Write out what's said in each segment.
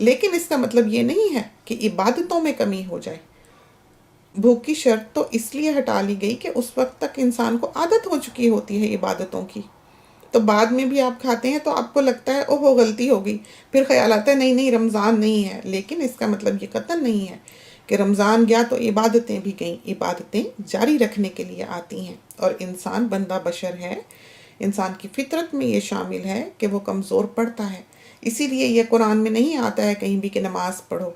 لیکن اس کا مطلب یہ نہیں ہے کہ عبادتوں میں کمی ہو جائے۔ بھوک کی شرط تو اس لیے ہٹا لی گئی کہ اس وقت تک انسان کو عادت ہو چکی ہوتی ہے عبادتوں کی، تو بعد میں بھی آپ کھاتے ہیں تو آپ کو لگتا ہے اوہ غلطی ہو گئی، پھر خیال آتا ہے نہیں نہیں رمضان نہیں ہے، لیکن اس کا مطلب یہ قطعاً نہیں ہے کہ رمضان گیا تو عبادتیں بھی گئیں۔ عبادتیں جاری رکھنے کے لیے آتی ہیں، اور انسان بندہ بشر ہے، انسان کی فطرت میں یہ شامل ہے کہ وہ کمزور پڑتا ہے۔ اسی لیے یہ قرآن میں نہیں آتا ہے کہیں بھی کہ نماز پڑھو،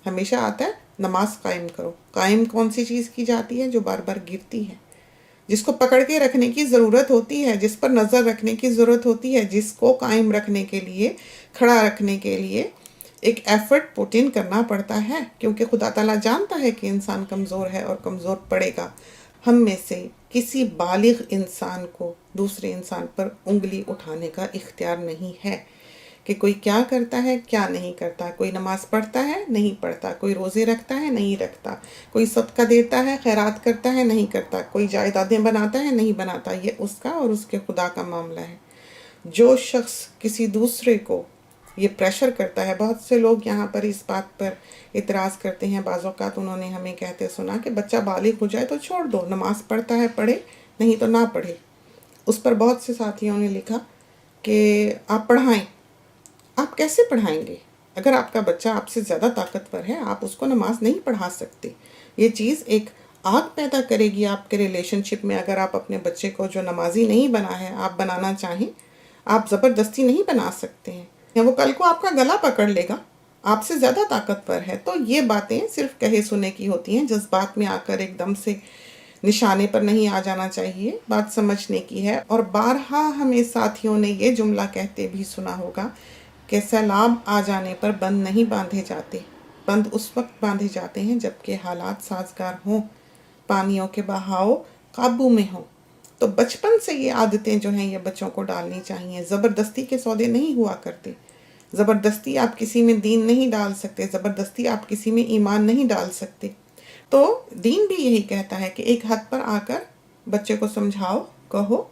ہمیشہ آتا ہے نماز قائم کرو۔ قائم کون سی چیز کی جاتی ہے؟ جو بار بار گرتی ہے، جس کو پکڑ کے رکھنے کی ضرورت ہوتی ہے، جس پر نظر رکھنے کی ضرورت ہوتی ہے، جس کو قائم رکھنے کے لیے، کھڑا رکھنے کے لیے ایک ایفرٹ پٹ ان کرنا پڑتا ہے، کیونکہ خدا تعالیٰ جانتا ہے کہ انسان کمزور ہے اور کمزور پڑے گا۔ ہم میں سے کسی بالغ انسان کو دوسرے انسان پر انگلی اٹھانے کا اختیار نہیں ہے کہ کوئی کیا کرتا ہے کیا نہیں کرتا، کوئی نماز پڑھتا ہے نہیں پڑھتا، کوئی روزے رکھتا ہے نہیں رکھتا، کوئی صدقہ دیتا ہے خیرات کرتا ہے نہیں کرتا، کوئی جائیدادیں بناتا ہے نہیں بناتا۔ یہ اس کا اور اس کے خدا کا معاملہ ہے۔ جو شخص کسی دوسرے کو یہ پریشر کرتا ہے، بہت سے لوگ یہاں پر اس بات پر اعتراض کرتے ہیں، بعض اوقات انہوں نے ہمیں کہتے سنا کہ بچہ بالغ ہو جائے تو چھوڑ دو، نماز پڑھتا ہے پڑھے، نہیں تو نہ پڑھے۔ اس پر بہت سے ساتھیوں نے لکھا کہ آپ پڑھائیں۔ آپ کیسے پڑھائیں گے؟ اگر آپ کا بچہ آپ سے زیادہ طاقتور ہے، آپ اس کو نماز نہیں پڑھا سکتے۔ یہ چیز ایک آگ پیدا کرے گی آپ کے ریلیشن شپ میں۔ اگر آپ اپنے بچے کو جو نمازی نہیں بنا ہے، آپ بنانا چاہیں، آپ زبردستی نہیں بنا سکتے ہیں، یا وہ کل کو آپ کا گلا پکڑ لے گا، آپ سے زیادہ طاقتور ہے۔ تو یہ باتیں صرف کہے سنے کی ہوتی ہیں، جذبات میں آ کر ایک دم سے نشانے پر نہیں آ جانا چاہیے، بات سمجھنے کی ہے۔ اور بارہا ہمیں ساتھیوں نے یہ جملہ کہتے بھی سنا ہوگا کہ سیلاب آ جانے پر بند نہیں باندھے جاتے، بند اس وقت باندھے جاتے ہیں جبکہ حالات سازگار ہوں، پانیوں کے بہاؤ قابو میں ہوں۔ تو بچپن سے یہ عادتیں جو ہیں یہ بچوں کو ڈالنی چاہیے۔ زبردستی کے سودے نہیں ہوا کرتے، زبردستی آپ کسی میں دین نہیں ڈال سکتے، زبردستی آپ کسی میں ایمان نہیں ڈال سکتے۔ تو دین بھی یہی کہتا ہے کہ ایک حد پر آ کر بچے کو سمجھاؤ، کہو،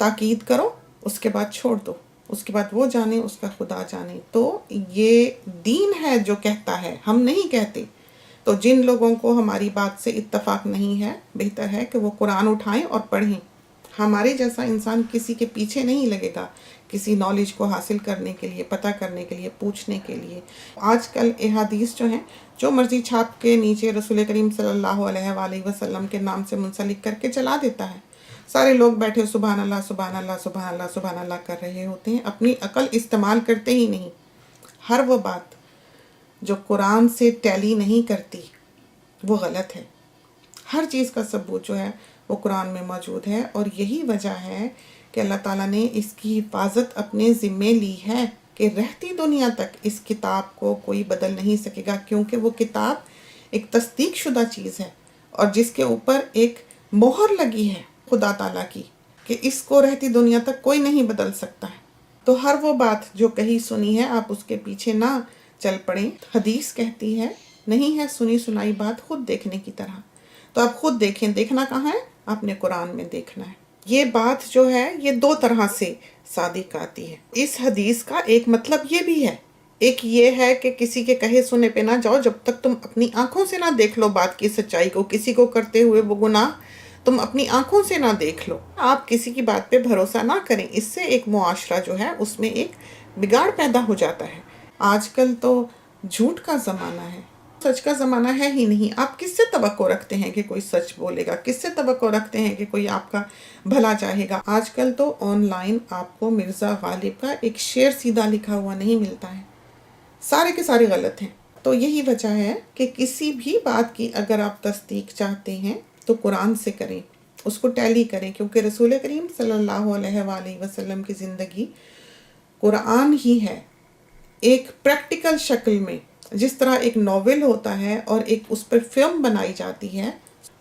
تاکید کرو، اس کے بعد چھوڑ دو، اس کے بعد وہ جانے، اس کا خدا جانے۔ تو یہ دین ہے جو کہتا ہے، ہم نہیں کہتے۔ تو جن لوگوں کو ہماری بات سے اتفاق نہیں ہے، بہتر ہے کہ وہ قرآن اٹھائیں اور پڑھیں۔ ہمارے جیسا انسان کسی کے پیچھے نہیں لگے گا کسی نالج کو حاصل کرنے کے لیے، پتہ کرنے کے لیے، پوچھنے کے لیے۔ آج کل احادیث جو ہیں جو مرضی چھاپ کے نیچے رسول کریم صلی اللہ علیہ وآلہ وسلم کے نام سے منسلک کر کے چلا دیتا ہے۔ سارے لوگ بیٹھے سبحان اللہ سبحان اللہ سبحان اللہ سبحان اللہ کر رہے ہوتے ہیں، اپنی عقل استعمال کرتے ہی نہیں۔ ہر وہ بات جو قرآن سے ٹیلی نہیں کرتی وہ غلط ہے۔ ہر چیز کا ثبوت جو ہے وہ قرآن میں موجود ہے، اور یہی وجہ ہے کہ اللہ تعالیٰ نے اس کی حفاظت اپنے ذمے لی ہے کہ رہتی دنیا تک اس کتاب کو کوئی بدل نہیں سکے گا، کیونکہ وہ کتاب ایک تصدیق شدہ چیز ہے اور جس کے اوپر ایک مہر لگی ہے خدا تعالیٰ کی کہ اس کو رہتی دنیا تک کوئی نہیں بدل سکتا ہے۔ تو ہر وہ بات جو کہی سنی ہے آپ اس کے پیچھے نہ چل پڑیں۔ حدیث کہتی ہے نہیں ہے سنی سنائی بات خود دیکھنے کی طرح، تو آپ خود دیکھیں۔ دیکھنا کہاں ہے؟ آپ نے قرآن میں دیکھنا ہے۔ یہ بات جو ہے یہ دو طرح سے صادق آتی ہے۔ اس حدیث کا ایک مطلب یہ بھی ہے، ایک یہ ہے کہ کسی کے کہے سنے پہ نہ جاؤ جب تک تم اپنی آنکھوں سے نہ دیکھ لو بات کی سچائی کو، کسی کو کرتے ہوئے وہ گناہ تم اپنی آنکھوں سے نہ دیکھ لو۔ آپ کسی کی بات پہ بھروسہ نہ کریں، اس سے ایک معاشرہ جو ہے اس میں ایک بگاڑ پیدا ہو جاتا ہے۔ آج کل تو جھوٹ کا زمانہ ہے، سچ کا زمانہ ہے ہی نہیں۔ آپ کس سے توقع رکھتے ہیں کہ کوئی سچ بولے گا؟ کس سے توقع رکھتے ہیں کہ کوئی آپ کا بھلا چاہے گا؟ آج کل تو آن لائن آپ کو مرزا غالب کا ایک شعر سیدھا لکھا ہوا نہیں ملتا ہے، سارے کے سارے غلط ہیں۔ تو یہی وجہ ہے کہ کسی بھی بات کی اگر آپ تصدیق چاہتے ہیں تو قرآن سے کریں، اس کو ٹیلی کریں، کیونکہ رسول کریم صلی اللہ علیہ وآلہ وسلم کی زندگی قرآن ہی ہے، ایک پریکٹیکل شکل میں۔ جس طرح ایک ناول ہوتا ہے اور ایک اس پر فلم بنائی جاتی ہے،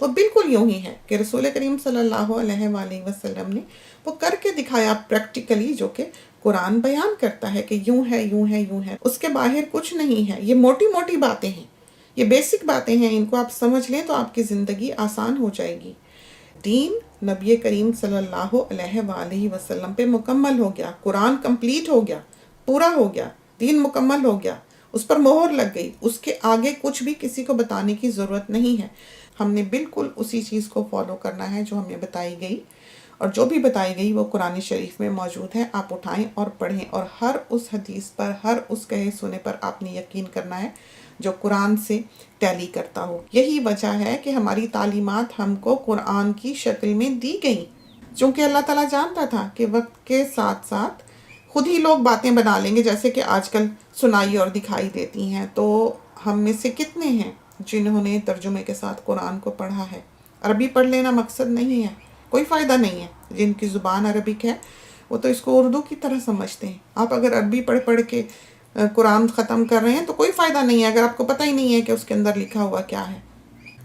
وہ بالکل یوں ہی ہے کہ رسول کریم صلی اللہ علیہ وآلہ وسلم نے وہ کر کے دکھایا پریکٹیکلی، جو کہ قرآن بیان کرتا ہے کہ یوں ہے یوں ہے یوں ہے، اس کے باہر کچھ نہیں ہے۔ یہ موٹی موٹی باتیں ہیں، یہ بیسک باتیں ہیں، ان کو آپ سمجھ لیں تو آپ کی زندگی آسان ہو جائے گی۔ دین نبی کریم صلی اللہ علیہ وآلہ وسلم پہ مکمل ہو گیا، قرآن کمپلیٹ ہو گیا، پورا ہو گیا، دین مکمل ہو گیا۔ اس پر مہر لگ گئی، اس کے آگے کچھ بھی کسی کو بتانے کی ضرورت نہیں ہے۔ ہم نے بالکل اسی چیز کو فالو کرنا ہے جو ہمیں بتائی گئی، اور جو بھی بتائی گئی وہ قرآن شریف میں موجود ہے۔ آپ اٹھائیں اور پڑھیں، اور ہر اس حدیث پر، ہر اس کہے سنے پر آپ نے یقین کرنا ہے جو قرآن سے ٹیلی کرتا ہو۔ یہی وجہ ہے کہ ہماری تعلیمات ہم کو قرآن کی شکل میں دی گئی، چونکہ اللہ تعالیٰ جانتا تھا کہ وقت کے ساتھ ساتھ خود ہی لوگ باتیں بنا لیں گے، جیسے کہ آج کل سنائی اور دکھائی دیتی ہیں۔ تو ہم میں سے کتنے ہیں جنہوں نے ترجمے کے ساتھ قرآن کو پڑھا ہے؟ عربی پڑھ لینا مقصد نہیں ہے، کوئی فائدہ نہیں ہے۔ جن کی زبان عربک ہے وہ تو اس کو اردو کی طرح سمجھتے ہیں۔ آپ اگر عربی پڑھ پڑھ کے قرآن ختم کر رہے ہیں تو کوئی فائدہ نہیں ہے اگر آپ کو پتہ ہی نہیں ہے کہ اس کے اندر لکھا ہوا کیا ہے۔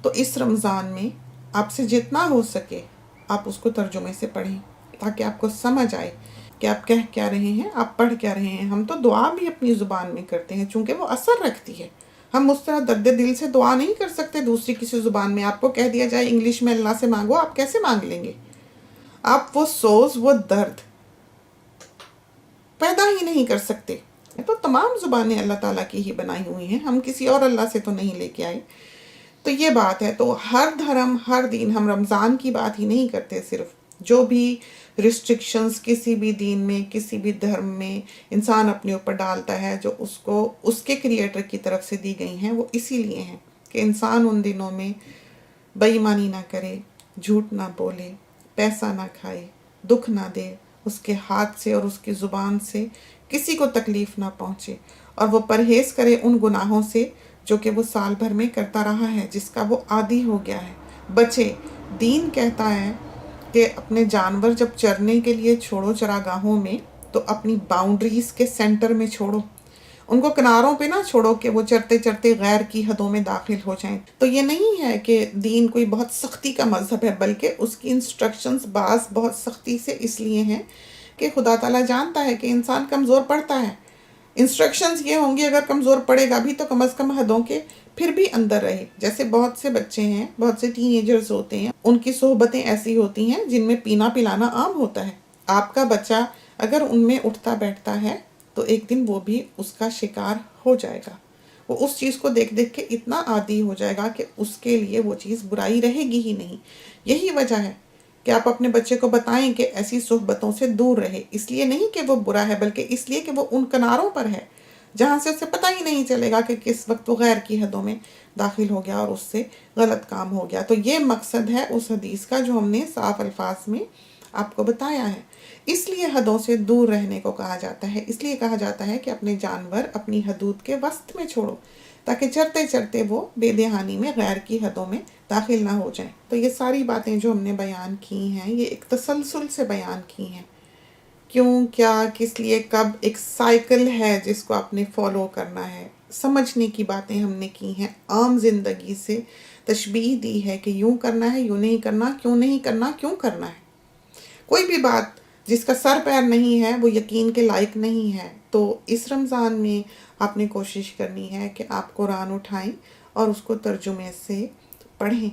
تو اس رمضان میں آپ سے جتنا ہو سکے آپ اس کو ترجمے سے پڑھیں، تاکہ آپ کو سمجھ آئے کہ آپ کہہ کیا رہے ہیں، آپ پڑھ کیا رہے ہیں۔ ہم تو دعا بھی اپنی زبان میں کرتے ہیں چونکہ وہ اثر رکھتی ہے۔ ہم اس طرح درد دل سے دعا نہیں کر سکتے دوسری کسی زبان میں۔ آپ کو کہہ دیا جائے انگلش میں اللہ سے مانگو، آپ کیسے مانگ لیں گے؟ آپ وہ سوز، وہ درد پیدا ہی نہیں کر سکتے۔ تو تمام زبانیں اللہ تعالیٰ کی ہی بنائی ہوئی ہیں، ہم کسی اور اللہ سے تو نہیں لے کے آئے۔ تو یہ بات ہے۔ تو ہر دھرم، ہر دین، ہم رمضان کی بات ہی نہیں کرتے، صرف جو بھی ریسٹرکشنز کسی بھی دین میں، کسی بھی دھرم میں انسان اپنے اوپر ڈالتا ہے، جو اس کو اس کے کریٹر کی طرف سے دی گئی ہیں، وہ اسی لیے ہیں کہ انسان ان دنوں میں بے ایمانی نہ کرے، جھوٹ نہ بولے، پیسہ نہ کھائے، دکھ نہ دے، اس کے ہاتھ سے اور اس کی زبان سے کسی کو تکلیف نہ پہنچے، اور وہ پرہیز کرے ان گناہوں سے جو کہ وہ سال بھر میں کرتا رہا ہے، جس کا وہ عادی ہو گیا ہے۔ بچے، دین کہتا ہے کہ اپنے جانور جب چرنے کے لیے چھوڑو چراگاہوں میں تو اپنی باؤنڈریز کے سینٹر میں چھوڑو، ان کو کناروں پہ نہ چھوڑو کہ وہ چرتے چرتے غیر کی حدوں میں داخل ہو جائیں۔ تو یہ نہیں ہے کہ دین کوئی بہت سختی کا مذہب ہے، بلکہ اس کی انسٹرکشنز بعض بہت سختی سے اس لیے ہیں کہ خدا تعالیٰ جانتا ہے کہ انسان کمزور پڑتا ہے۔ انسٹرکشنز یہ ہوں گی اگر کمزور پڑے گا بھی تو کم از کم حدوں کے پھر بھی اندر رہے۔ جیسے بہت سے بچے ہیں، بہت سے ٹین ایجرز ہوتے ہیں، ان کی صحبتیں ایسی ہوتی ہیں جن میں پینا پلانا عام ہوتا ہے۔ آپ کا بچہ اگر ان میں اٹھتا بیٹھتا ہے تو ایک دن وہ بھی اس کا شکار ہو جائے گا۔ وہ اس چیز کو دیکھ دیکھ کے اتنا عادی ہو جائے گا کہ اس کے لیے وہ چیز برائی رہے گی ہی نہیں۔ یہی وجہ ہے کہ آپ اپنے بچے کو بتائیں کہ ایسی صحبتوں سے دور رہے، اس لیے نہیں کہ وہ برا ہے، بلکہ اس لیے کہ وہ ان کناروں پر ہے جہاں سے اسے پتہ ہی نہیں چلے گا کہ کس وقت وہ غیر کی حدوں میں داخل ہو گیا اور اس سے غلط کام ہو گیا۔ تو یہ مقصد ہے اس حدیث کا جو ہم نے صاف الفاظ میں آپ کو بتایا ہے۔ اس لیے حدوں سے دور رہنے کو کہا جاتا ہے، اس لیے کہا جاتا ہے کہ اپنے جانور اپنی حدود کے وسط میں چھوڑو، تاکہ چرتے چرتے وہ بے دہانی میں غیر کی حدوں میں داخل نہ ہو جائیں۔ تو یہ ساری باتیں جو ہم نے بیان کی ہیں یہ ایک تسلسل سے بیان کی ہیں، کیوں، کیا، کس لیے، کب، ایک سائیکل ہے جس کو آپ نے فالو کرنا ہے۔ سمجھنے کی باتیں ہم نے کی ہیں، عام زندگی سے تشبیہ دی ہے کہ یوں کرنا ہے، یوں نہیں کرنا، کیوں نہیں کرنا، کیوں کرنا ہے۔ کوئی بھی بات جس کا سر پیر نہیں ہے وہ یقین کے لائق نہیں ہے۔ تو اس رمضان میں آپ نے کوشش کرنی ہے کہ آپ قرآن اٹھائیں اور اس کو ترجمے سے پڑھیں۔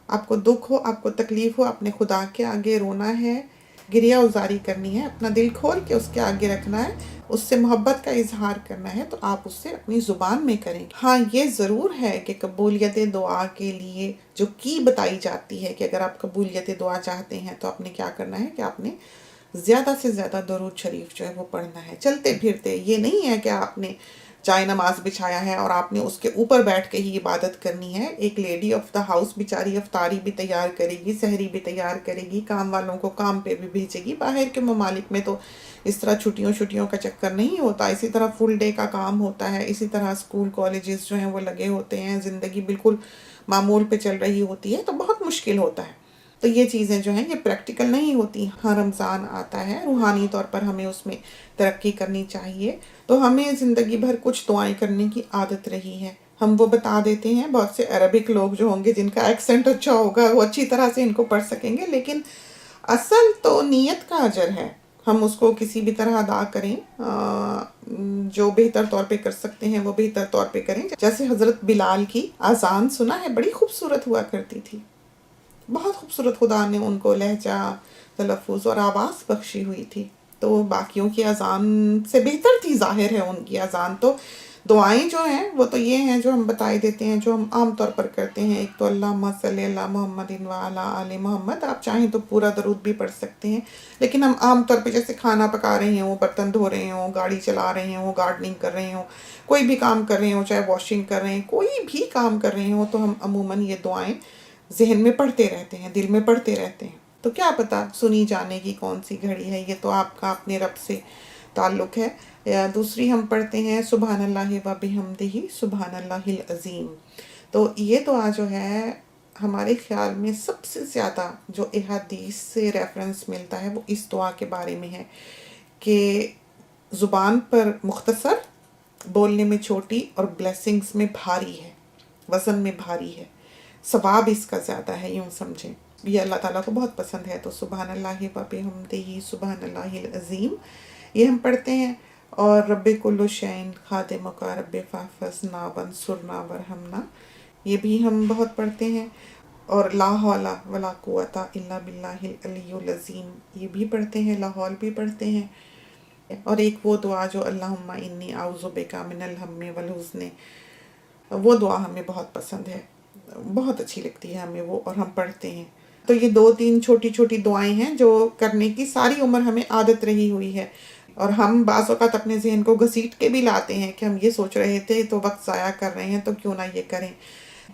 آپ کو دکھ ہو، آپ کو تکلیف ہو، اپنے خدا کے آگے رونا ہے، گریہ ازاری کرنی ہے، اپنا دل کھول کے اس کے آگے رکھنا ہے، اس سے محبت کا اظہار کرنا ہے، تو آپ اس سے اپنی زبان میں کریں۔ ہاں یہ ضرور ہے کہ قبولیت دعا کے لیے جو کی بتائی جاتی ہے کہ اگر آپ قبولیت دعا چاہتے ہیں تو آپ نے کیا کرنا ہے کہ آپ نے زیادہ سے زیادہ درود شریف جو ہے وہ پڑھنا ہے چلتے پھرتے۔ یہ نہیں ہے کہ آپ نے چائے نماز بچھایا ہے اور آپ نے اس کے اوپر بیٹھ کے ہی عبادت کرنی ہے۔ ایک لیڈی آف دا ہاؤس بیچاری افطاری بھی تیار کرے گی، سحری بھی تیار کرے گی، کام والوں کو کام پہ بھی بھیجے گی۔ باہر کے ممالک میں تو اس طرح چھٹیوں کا چکر نہیں ہوتا، اسی طرح فل ڈے کا کام ہوتا ہے، اسی طرح اسکول کالجز جو ہیں وہ لگے ہوتے ہیں، زندگی بالکل معمول پہ چل رہی ہوتی ہے، تو بہت مشکل ہوتا ہے۔ تو یہ چیزیں جو ہیں یہ پریکٹیکل نہیں ہوتی۔ ہاں رمضان آتا ہے، روحانی طور پر ہمیں اس میں ترقی کرنی چاہیے، تو ہمیں زندگی بھر کچھ دعائیں کرنے کی عادت رہی ہے۔ ہم وہ بتا دیتے ہیں، بہت سے عربک لوگ جو ہوں گے جن کا ایکسنٹ اچھا ہوگا وہ اچھی طرح سے ان کو پڑھ سکیں گے، لیکن اصل تو نیت کا اجر ہے۔ ہم اس کو کسی بھی طرح ادا کریں، جو بہتر طور پہ کر سکتے ہیں وہ بہتر طور پہ کریں۔ جیسے حضرت بلال کی اذان سنا ہے، بڑی خوبصورت ہوا کرتی تھی، بہت خوبصورت، خدا نے ان کو لہجہ، تلفظ اور آواز بخشی ہوئی تھی، تو باقیوں کی اذان سے بہتر تھی، ظاہر ہے ان کی اذان تو دعائیں جو ہیں وہ تو یہ ہیں جو ہم بتائے دیتے ہیں، جو ہم عام طور پر کرتے ہیں. ایک تو اللہم صلی علی محمد وعلی آل محمد، آپ چاہیں تو پورا درود بھی پڑھ سکتے ہیں، لیکن ہم عام طور پہ جیسے کھانا پکا رہے ہوں، برتن دھو رہے ہوں، گاڑی چلا رہے ہوں، گارڈننگ کر رہے ہوں، کوئی بھی کام کر رہے ہوں، چاہے واشنگ کر رہے ہیں، کوئی بھی کام کر رہے ہوں، تو ہم عموماً یہ دعائیں ذہن میں پڑھتے رہتے ہیں، دل میں پڑھتے رہتے ہیں. تو کیا پتہ سنی جانے کی کون سی گھڑی ہے، یہ تو آپ کا اپنے رب سے تعلق ہے. یا دوسری ہم پڑھتے ہیں سبحان اللہ و بحمدہ سبحان اللہ العظیم. تو یہ دعا جو ہے ہمارے خیال میں سب سے زیادہ جو احادیث سے ریفرنس ملتا ہے وہ اس دعا کے بارے میں ہے کہ زبان پر مختصر، بولنے میں چھوٹی، اور بلیسنگز میں بھاری ہے، وزن میں بھاری ہے، ثواب اس کا زیادہ ہے، یوں سمجھیں. یہ اللہ تعالیٰ کو بہت پسند ہے. تو سبحان اللہ و بحمدہ سبحان اللہ العظیم یہ ہم پڑھتے ہیں. اور رب کل شعین خادمک رب فاحفظنا وانصرنا ورحمنا یہ بھی ہم بہت پڑھتے ہیں. اور لا حول ولا قوۃ الا باللہ العلی العظیم یہ بھی پڑھتے ہیں، لا حول بھی پڑھتے ہیں. اور ایک وہ دعا جو اللہم انی اعوذ بک من الہم والحزن، وہ دعا ہمیں بہت پسند ہے، بہت اچھی لگتی ہے ہمیں وہ، اور ہم پڑھتے ہیں. تو یہ 2-3 چھوٹی چھوٹی دعائیں ہیں جو کرنے کی ساری عمر ہمیں عادت رہی ہوئی ہے، اور ہم بعض اوقات اپنے ذہن کو گھسیٹ کے بھی لاتے ہیں کہ ہم یہ سوچ رہے تھے تو وقت ضائع کر رہے ہیں تو کیوں نہ یہ کریں.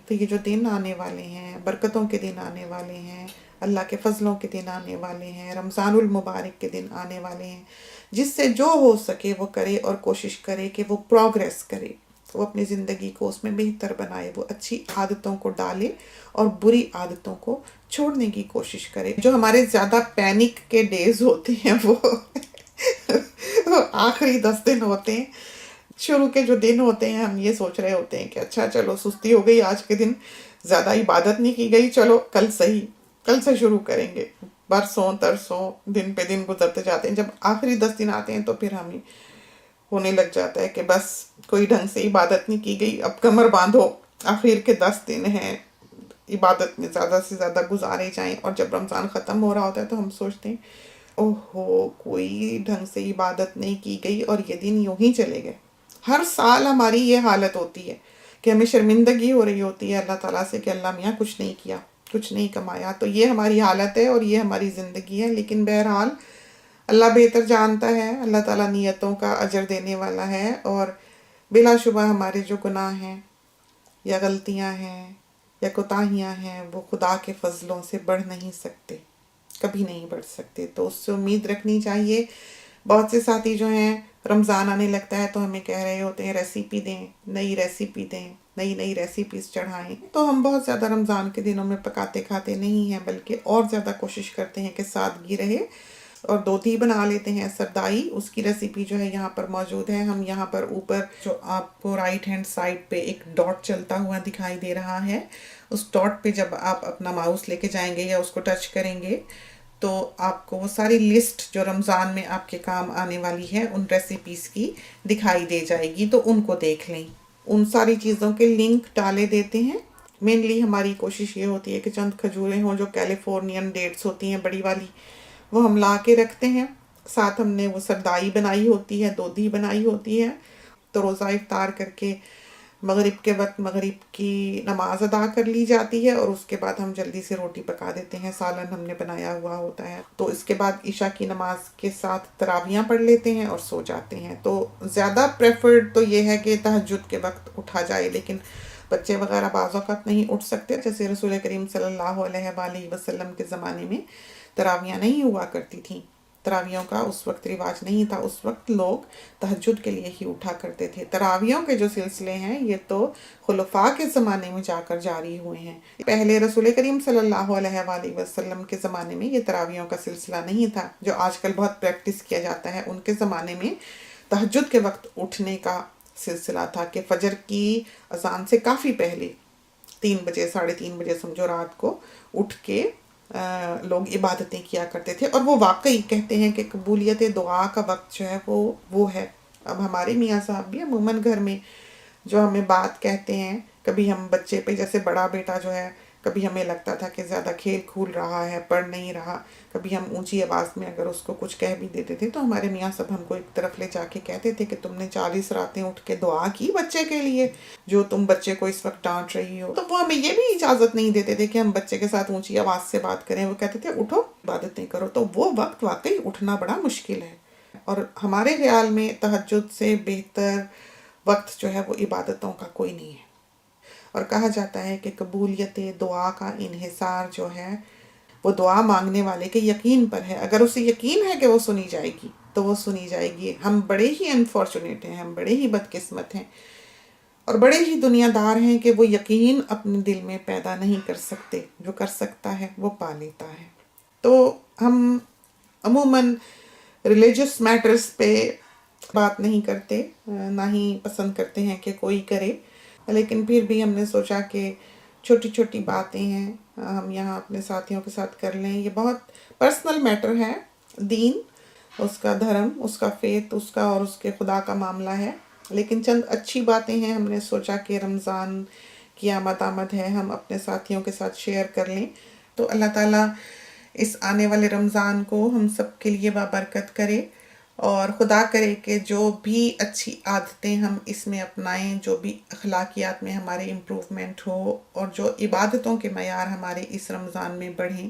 تو یہ جو دن آنے والے ہیں، برکتوں کے دن آنے والے ہیں، اللہ کے فضلوں کے دن آنے والے ہیں، رمضان المبارک کے دن آنے والے ہیں، جس سے جو ہو سکے وہ کرے، اور کوشش کرے کہ وہ پروگریس کرے، وہ اپنی زندگی کو اس میں بہتر بنائے، وہ اچھی عادتوں کو ڈالے اور بری عادتوں کو چھوڑنے کی کوشش کرے. جو ہمارے زیادہ پینک کے ڈیز ہوتے ہیں وہ آخری 10 دن ہوتے ہیں. شروع کے جو دن ہوتے ہیں ہم یہ سوچ رہے ہوتے ہیں کہ اچھا چلو سستی ہو گئی، آج کے دن زیادہ عبادت نہیں کی گئی، چلو کل کل سے شروع کریں گے. برسوں ترسوں دن پہ دن گزرتے جاتے ہیں، جب آخری 10 دن آتے ہیں تو پھر ہمیں ہونے لگ جاتا ہے کہ بس کوئی ڈھنگ سے عبادت نہیں کی گئی، اب کمر باندھو، آخر کے 10 دن ہیں، عبادت میں زیادہ سے زیادہ گزارے جائیں. اور جب رمضان ختم ہو رہا ہوتا ہے تو ہم سوچتے ہیں اوہو کوئی ڈھنگ سے عبادت نہیں کی گئی اور یہ دن یوں ہی چلے گئے. ہر سال ہماری یہ حالت ہوتی ہے کہ ہمیں شرمندگی ہو رہی ہوتی ہے اللہ تعالیٰ سے کہ اللہ میاں کچھ نہیں کیا، کچھ نہیں کمایا. تو یہ ہماری حالت ہے اور یہ ہماری زندگی ہے. لیکن بہرحال اللہ بہتر جانتا ہے، اللہ تعالیٰ نیتوں کا اجر دینے والا ہے. اور بلا شبہ ہمارے جو گناہ ہیں یا غلطیاں ہیں یا کوتاہیاں ہیں وہ خدا کے فضلوں سے بڑھ نہیں سکتے، کبھی نہیں بڑھ سکتے. تو اس سے امید رکھنی چاہیے. بہت سے ساتھی جو ہیں رمضان آنے لگتا ہے تو ہمیں کہہ رہے ہوتے ہیں ریسیپی دیں، نئی ریسیپی دیں، نئی نئی ریسیپیز چڑھائیں. تو ہم بہت زیادہ رمضان کے دنوں میں پکاتے کھاتے نہیں ہیں، بلکہ اور زیادہ کوشش کرتے ہیں کہ سادگی رہے، اور دودھی بنا لیتے ہیں سردائی. اس کی ریسیپی جو ہے یہاں پر موجود ہے. ہم یہاں پر اوپر جو آپ کو رائٹ ہینڈ سائڈ پہ ایک ڈاٹ چلتا ہوا دکھائی دے رہا ہے، اس ڈاٹ پہ جب آپ اپنا ماؤس لے کے جائیں گے یا اس کو ٹچ کریں گے تو آپ کو وہ ساری لسٹ جو رمضان میں آپ کے کام آنے والی ہے ان ریسیپیز کی دکھائی دے جائے گی. تو ان کو دیکھ لیں. ان ساری چیزوں کے لنک ڈالے دیتے ہیں. مینلی ہماری کوشش یہ ہوتی ہے کہ چند کھجوریں ہوں جو کیلیفورنین ڈیٹس ہوتی ہیں بڑی والی، وہ ہم لا کے رکھتے ہیں. ساتھ ہم نے وہ سردائی بنائی ہوتی ہے، دودھی بنائی ہوتی ہے. تو روزہ افطار کر کے مغرب کے وقت مغرب کی نماز ادا کر لی جاتی ہے، اور اس کے بعد ہم جلدی سے روٹی پکا دیتے ہیں. سالن ہم نے بنایا ہوا ہوتا ہے. تو اس کے بعد عشاء کی نماز کے ساتھ تراویحاں پڑھ لیتے ہیں اور سو جاتے ہیں. تو زیادہ پریفرڈ تو یہ ہے کہ تہجد کے وقت اٹھا جائے، لیکن بچے وغیرہ بعض اوقات نہیں اٹھ سکتے. جیسے رسول کریم صلی اللہ علیہ وآلہ وسلم کے زمانے میں تراویحاں نہیں ہوا کرتی تھیں، تراویحوں کا اس وقت رواج نہیں تھا. اس وقت لوگ تہجد کے لیے ہی اٹھا کرتے تھے. تراویحوں کے جو سلسلے ہیں یہ تو خلفاء کے زمانے میں جا کر جاری ہوئے ہیں. پہلے رسول کریم صلی اللہ علیہ وآلہ وسلم کے زمانے میں یہ تراویحوں کا سلسلہ نہیں تھا جو آج کل بہت پریکٹس کیا جاتا ہے. ان کے زمانے میں تہجد کے وقت اٹھنے کا سلسلہ تھا کہ فجر کی اذان سے کافی پہلے 3 بجے 3:30 بجے سمجھو رات کو اٹھ کے لوگ عبادتیں کیا کرتے تھے. اور وہ واقعی کہتے ہیں کہ قبولیت دعا کا وقت جو ہے وہ ہے. اب ہمارے میاں صاحب بھی عموماً گھر میں جو ہمیں بات کہتے ہیں، کبھی ہم بچے پہ، جیسے بڑا بیٹا جو ہے کبھی ہمیں لگتا تھا کہ زیادہ کھیل کھول رہا ہے، پڑھ نہیں رہا، کبھی ہم اونچی آواز میں اگر اس کو کچھ کہہ بھی دیتے تھے تو ہمارے میاں صاحب ہم کو ایک طرف لے جا کے کہتے تھے کہ تم نے 40 راتیں اٹھ کے دعا کی بچے کے لیے جو تم بچے کو اس وقت ڈانٹ رہی ہو. تو وہ ہمیں یہ بھی اجازت نہیں دیتے تھے کہ ہم بچے کے ساتھ اونچی آواز سے بات کریں. وہ کہتے تھے اٹھو عبادتیں کرو. تو وہ وقت واقعی اٹھنا بڑا مشکل ہے، اور ہمارے خیال میں تہجد سے بہتر وقت جو ہے وہ عبادتوں کا کوئی نہیں ہے. اور کہا جاتا ہے کہ قبولیت دعا کا انحصار جو ہے وہ دعا مانگنے والے کے یقین پر ہے. اگر اسے یقین ہے کہ وہ سنی جائے گی تو وہ سنی جائے گی. ہم بڑے ہی انفارچونیٹ ہیں، ہم بڑے ہی بدقسمت ہیں اور بڑے ہی دنیا دار ہیں کہ وہ یقین اپنے دل میں پیدا نہیں کر سکتے. جو کر سکتا ہے وہ پا لیتا ہے. تو ہم عموماً ریلیجس میٹرز پہ بات نہیں کرتے، نہ ہی پسند کرتے ہیں کہ کوئی کرے، لیکن پھر بھی ہم نے سوچا کہ چھوٹی چھوٹی باتیں ہیں ہم یہاں اپنے ساتھیوں کے ساتھ کر لیں. یہ بہت پرسنل میٹر ہے. دین، اس کا دھرم، اس کا فیتھ، اس کا اور اس کے خدا کا معاملہ ہے، لیکن چند اچھی باتیں ہیں ہم نے سوچا کہ رمضان کی آمد ہے، ہم اپنے ساتھیوں کے ساتھ شیئر کر لیں. تو اللہ تعالیٰ اس آنے والے رمضان کو ہم سب کے لیے بابرکت کرے، اور خدا کرے کہ جو بھی اچھی عادتیں ہم اس میں اپنائیں، جو بھی اخلاقیات میں ہمارے امپروومنٹ ہو، اور جو عبادتوں کے معیار ہمارے اس رمضان میں بڑھیں،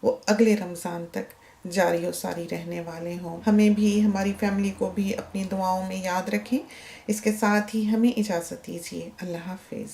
وہ اگلے رمضان تک جاری و ساری رہنے والے ہوں. ہمیں بھی، ہماری فیملی کو بھی اپنی دعاؤں میں یاد رکھیں. اس کے ساتھ ہی ہمیں اجازت دیجیے. اللہ حافظ.